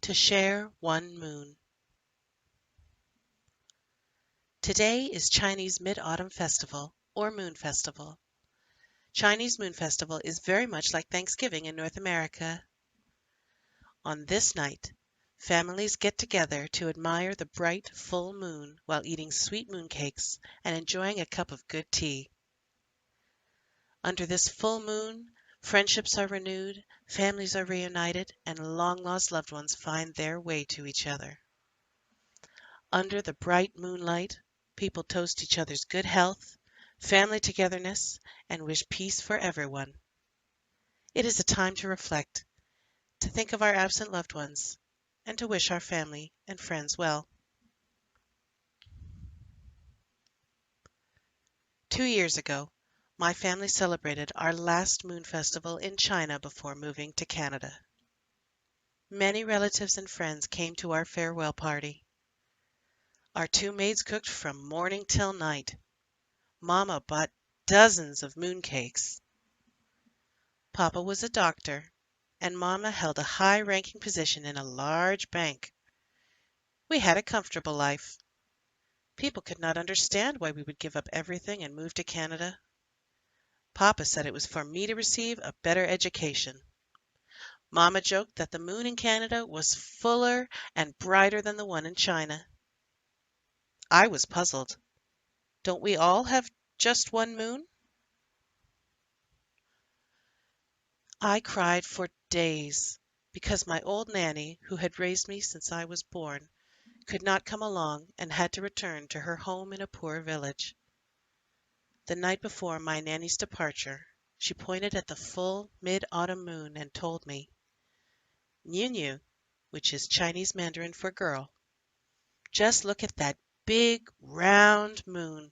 To share one moon. Today is Chinese Mid-Autumn Festival, or Moon Festival. Chinese Moon Festival is very much like Thanksgiving in North America. On this night, families get together to admire the bright, full moon while eating sweet mooncakes and enjoying a cup of good tea. Under this full moon, friendships are renewed, families are reunited, and long-lost loved ones find their way to each other. Under the bright moonlight, people toast each other's good health, family togetherness, and wish peace for everyone. It is a time to reflect, to think of our absent loved ones, and to wish our family and friends well. 2 years ago, my family celebrated our last moon festival in China before moving to Canada. Many relatives and friends came to our farewell party. Our two maids cooked from morning till night. Mama bought dozens of mooncakes. Papa was a doctor, and Mama held a high-ranking position in a large bank. We had a comfortable life. People could not understand why we would give up everything and move to Canada. Papa said it was for me to receive a better education. Mama joked that the moon in Canada was fuller and brighter than the one in China. I was puzzled. Don't we all have just one moon? I cried for days because my old nanny, who had raised me since I was born, could not come along and had to return to her home in a poor village. The night before my nanny's departure, she pointed at the full mid-autumn moon and told me, "Niu, which is Chinese Mandarin for girl, just look at that big round moon.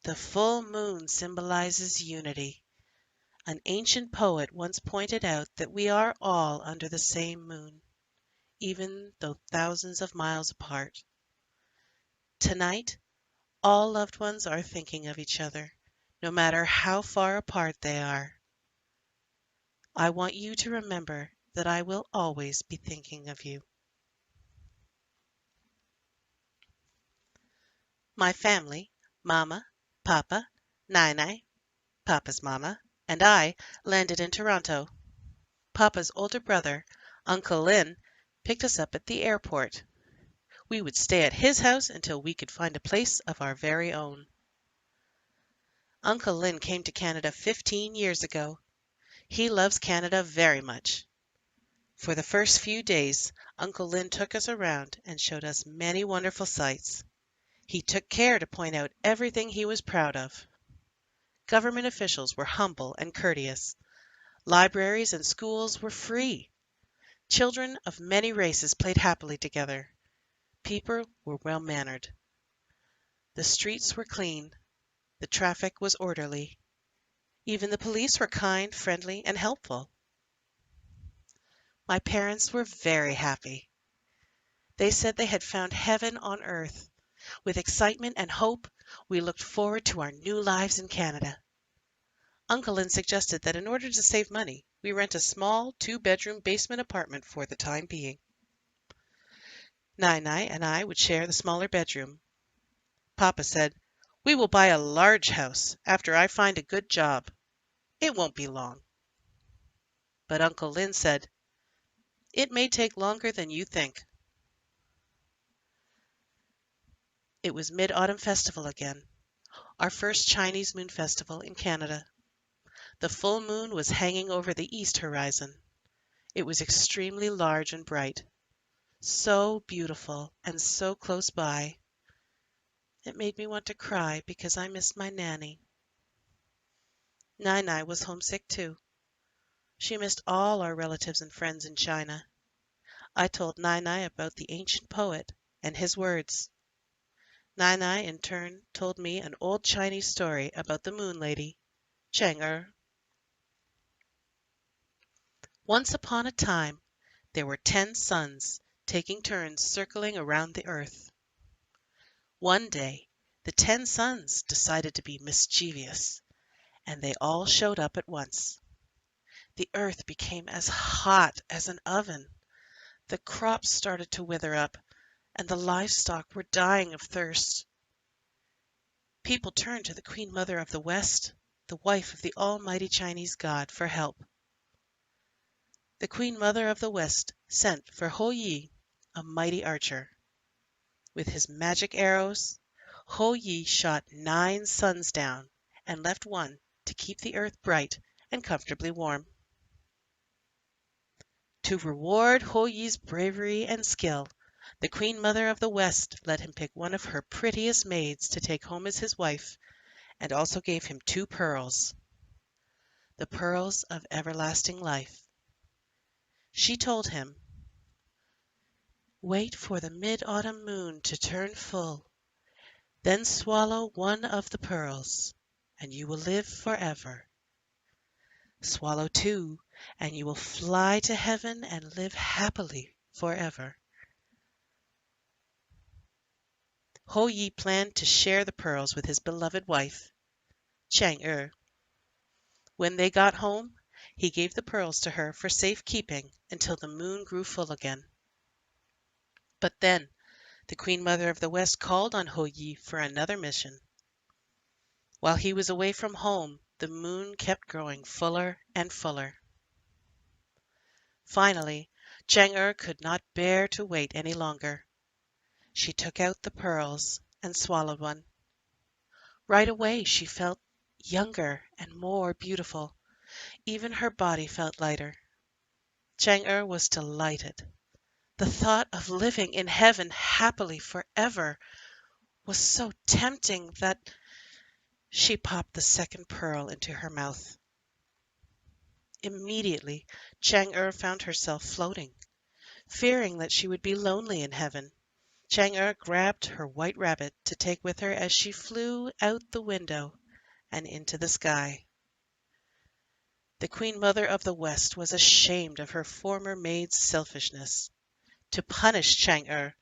The full moon symbolizes unity. An ancient poet once pointed out that we are all under the same moon, even though thousands of miles apart. Tonight, all loved ones are thinking of each other, no matter how far apart they are. I want you to remember that I will always be thinking of you." My family, Mama, Papa, Nai, Papa's mama, and I landed in Toronto. Papa's older brother, Uncle Lin, picked us up at the airport. We would stay at his house until we could find a place of our very own. Uncle Lin came to Canada 15 years ago. He loves Canada very much. For the first few days, Uncle Lin took us around and showed us many wonderful sights. He took care to point out everything he was proud of. Government officials were humble and courteous. Libraries and schools were free. Children of many races played happily together. People were well-mannered. The streets were clean. The traffic was orderly. Even the police were kind, friendly, and helpful. My parents were very happy. They said they had found heaven on earth. With excitement and hope, we looked forward to our new lives in Canada. Uncle Lin suggested that in order to save money, we rent a small 2-bedroom basement apartment for the time being. Nai and I would share the smaller bedroom. Papa said, "We will buy a large house after I find a good job. It won't be long." But Uncle Lin said, "It may take longer than you think." It was Mid-Autumn Festival again, our first Chinese Moon Festival in Canada. The full moon was hanging over the east horizon. It was extremely large and bright, so beautiful and so close by. It made me want to cry because I missed my nanny. Nai was homesick too. She missed all our relatives and friends in China. I told Nai about the ancient poet and his words. Nai in turn told me an old Chinese story about the moon lady, Chang'er. Once upon a time, there were 10 suns, taking turns circling around the earth. One day, the 10 suns decided to be mischievous, and they all showed up at once. The earth became as hot as an oven. The crops started to wither up, and the livestock were dying of thirst. People turned to the Queen Mother of the West, the wife of the almighty Chinese god, for help. The Queen Mother of the West sent for Ho Yi, a mighty archer. With his magic arrows, Ho Yi shot 9 suns down and left one to keep the earth bright and comfortably warm. To reward Ho Yi's bravery and skill, the Queen Mother of the West let him pick one of her prettiest maids to take home as his wife, and also gave him 2 pearls, the pearls of everlasting life. She told him, "Wait for the mid-autumn moon to turn full, then swallow one of the pearls, and you will live forever. Swallow 2, and you will fly to heaven and live happily forever." Ho Yi planned to share the pearls with his beloved wife, Chang'er. When they got home, he gave the pearls to her for safe keeping until the moon grew full again. But then the Queen Mother of the West called on Ho Yi for another mission. While he was away from home, the moon kept growing fuller and fuller. Finally, Chang'er could not bear to wait any longer. She took out the pearls and swallowed one. Right away she felt younger and more beautiful. Even her body felt lighter. Chang'er was delighted. The thought of living in heaven happily forever was so tempting that she popped the second pearl into her mouth. Immediately, Chang'er found herself floating. Fearing that she would be lonely in heaven, Chang'er grabbed her white rabbit to take with her as she flew out the window and into the sky. The Queen Mother of the West was ashamed of her former maid's selfishness. To punish Chang'er,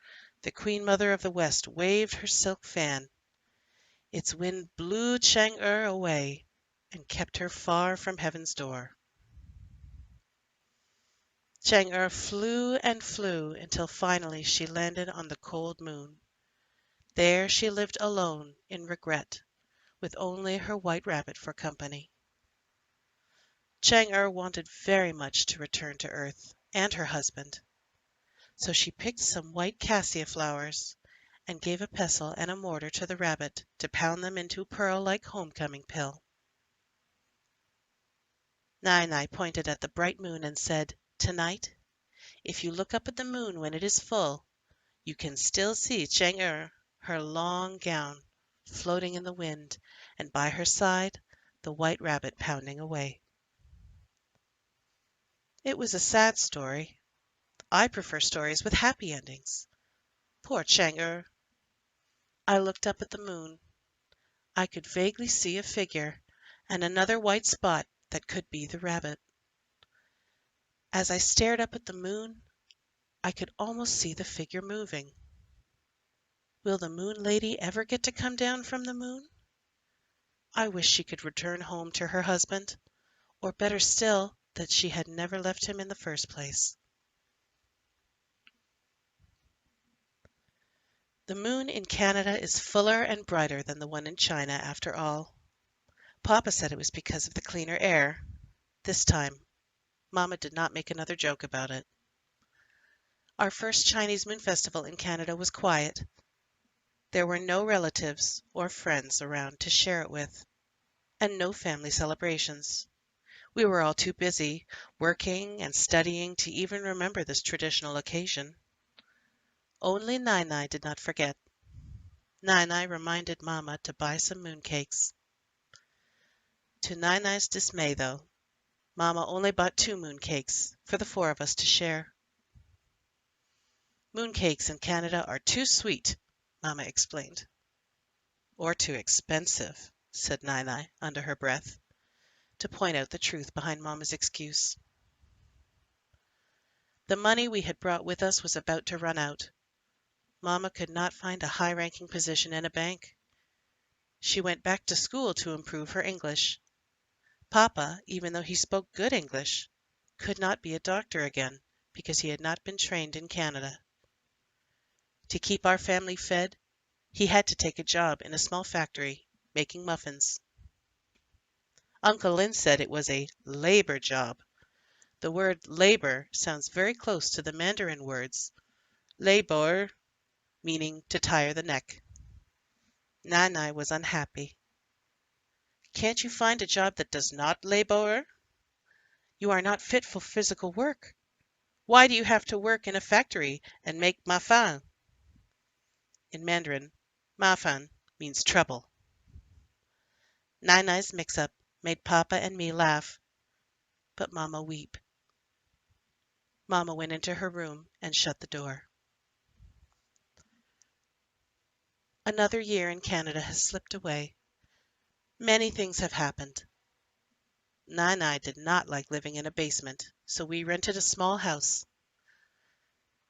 the Queen Mother of the West waved her silk fan. Its wind blew Chang'er away and kept her far from heaven's door. Chang'er flew and flew until finally she landed on the cold moon. There she lived alone in regret, with only her white rabbit for company. Chang'er wanted very much to return to earth and her husband, so she picked some white cassia flowers and gave a pestle and a mortar to the rabbit to pound them into a pearl-like homecoming pill. Nai pointed at the bright moon and said, "Tonight, if you look up at the moon when it is full, you can still see Chang'er, her long gown, floating in the wind, and by her side the white rabbit pounding away." It was a sad story. I prefer stories with happy endings. Poor Chang'er! I looked up at the moon. I could vaguely see a figure and another white spot that could be the rabbit. As I stared up at the moon, I could almost see the figure moving. Will the moon lady ever get to come down from the moon? I wish she could return home to her husband, or better still, that she had never left him in the first place. The moon in Canada is fuller and brighter than the one in China, after all. Papa said it was because of the cleaner air. This time, Mama did not make another joke about it. Our first Chinese Moon Festival in Canada was quiet. There were no relatives or friends around to share it with, and no family celebrations. We were all too busy working and studying to even remember this traditional occasion. Only Nai did not forget. Nai reminded Mama to buy some mooncakes. To Nai's dismay, though, Mama only bought 2 mooncakes for the 4 of us to share. "Mooncakes in Canada are too sweet," Mama explained. "Or too expensive," said Nai under her breath, to point out the truth behind Mama's excuse. The money we had brought with us was about to run out. Mama could not find a high-ranking position in a bank. She went back to school to improve her English. Papa, even though he spoke good English, could not be a doctor again because he had not been trained in Canada. To keep our family fed, he had to take a job in a small factory making muffins. Uncle Lin said it was a labor job. The word labor sounds very close to the Mandarin words labor, meaning to tire the neck. Nanai was unhappy. Can't you find a job that does not labor? You are not fit for physical work. Why do you have to work in a factory and make mafan? In Mandarin, mafan means trouble. Nanai's mix-up made Papa and me laugh, but Mama weep. Mama went into her room and shut the door. Another year in Canada has slipped away. Many things have happened. Nanai did not like living in a basement, so we rented a small house.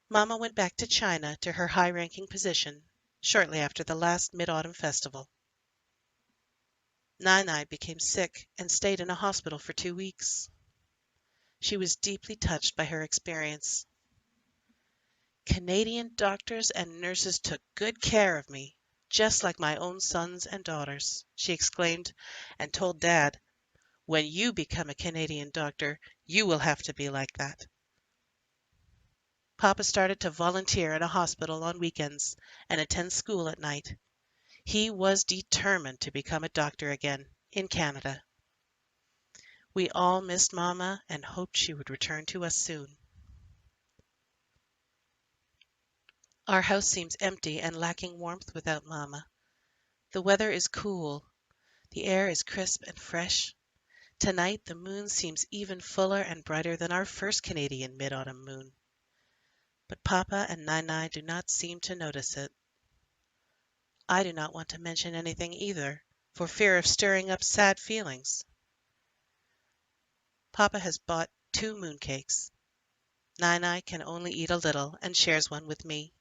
Mama went back to China to her high-ranking position shortly after the last Mid-Autumn Festival. Nanai became sick and stayed in a hospital for 2 weeks. She was deeply touched by her experience. Canadian doctors and nurses took good care of me, just like my own sons and daughters, she exclaimed, and told Dad, when you become a Canadian doctor, you will have to be like that. Papa started to volunteer at a hospital on weekends and attend school at night. He was determined to become a doctor again in Canada. We all missed Mama and hoped she would return to us soon. Our house seems empty and lacking warmth without Mama. The weather is cool. The air is crisp and fresh. Tonight the moon seems even fuller and brighter than our first Canadian mid-autumn moon. But Papa and Nanai do not seem to notice it. I do not want to mention anything either, for fear of stirring up sad feelings. Papa has bought 2 mooncakes. Nanai can only eat a little and shares one with me.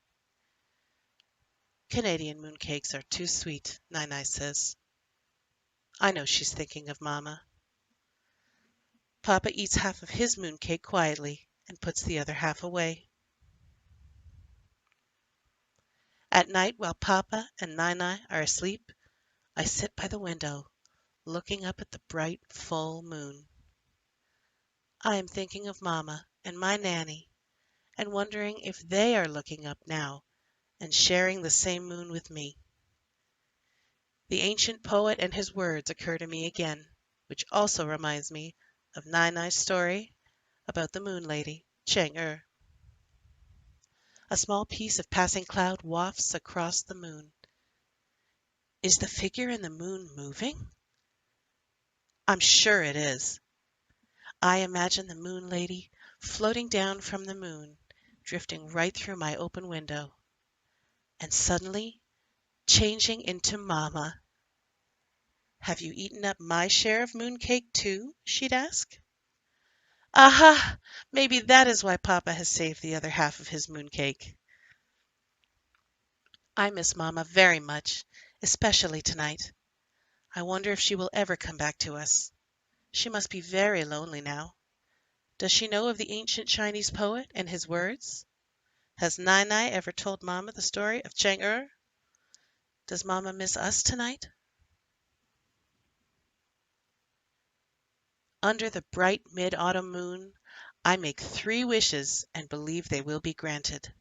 Canadian mooncakes are too sweet, Nanai says. I know she's thinking of Mama. Papa eats half of his mooncake quietly and puts the other half away. At night, while Papa and Nanai are asleep, I sit by the window, looking up at the bright, full moon. I am thinking of Mama and my Nanny, and wondering if they are looking up now and sharing the same moon with me. The ancient poet and his words occur to me again, which also reminds me of Nanai's story about the moon lady, Chang'er. A small piece of passing cloud wafts across the moon. Is the figure in the moon moving? I'm sure it is. I imagine the moon lady floating down from the moon, drifting right through my open window, and suddenly changing into Mama. Have you eaten up my share of mooncake too? She'd ask. Aha! Maybe that is why Papa has saved the other half of his mooncake. I miss Mama very much, especially tonight. I wonder if she will ever come back to us. She must be very lonely now. Does she know of the ancient Chinese poet and his words? Has Nanai ever told Mama the story of Chang'er? Does Mama miss us tonight? Under the bright mid-autumn moon, I make 3 wishes and believe they will be granted.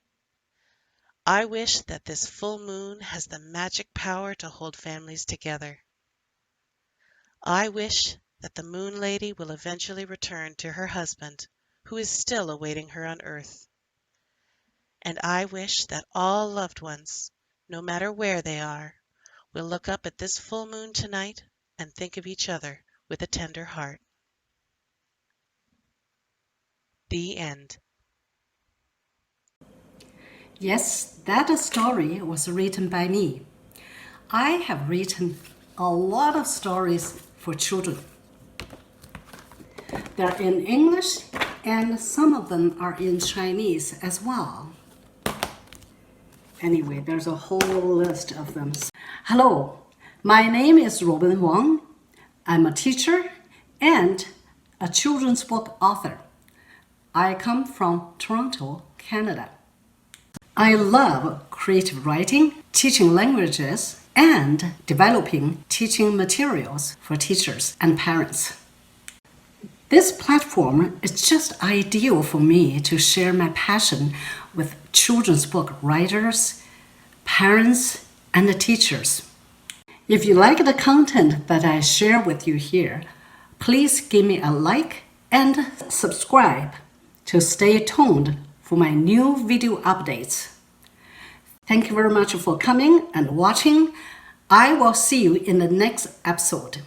I wish that this full moon has the magic power to hold families together. I wish that the moon lady will eventually return to her husband, who is still awaiting her on earth. And I wish that all loved ones, no matter where they are, will look up at this full moon tonight and think of each other with a tender heart. The end. Yes, that story was written by me. I have written a lot of stories for children. They're in English and some of them are in Chinese as well. Anyway, there's a whole list of them. Hello, my name is Robin Wang. I'm a teacher and a children's book author. I come from Toronto, Canada. I love creative writing, teaching languages, and developing teaching materials for teachers and parents. This platform is just ideal for me to share my passion with children's book writers, parents, and the teachers. If you like the content that I share with you here, please give me a like and subscribe to stay tuned for my new video updates. Thank you very much for coming and watching. I will see you in the next episode.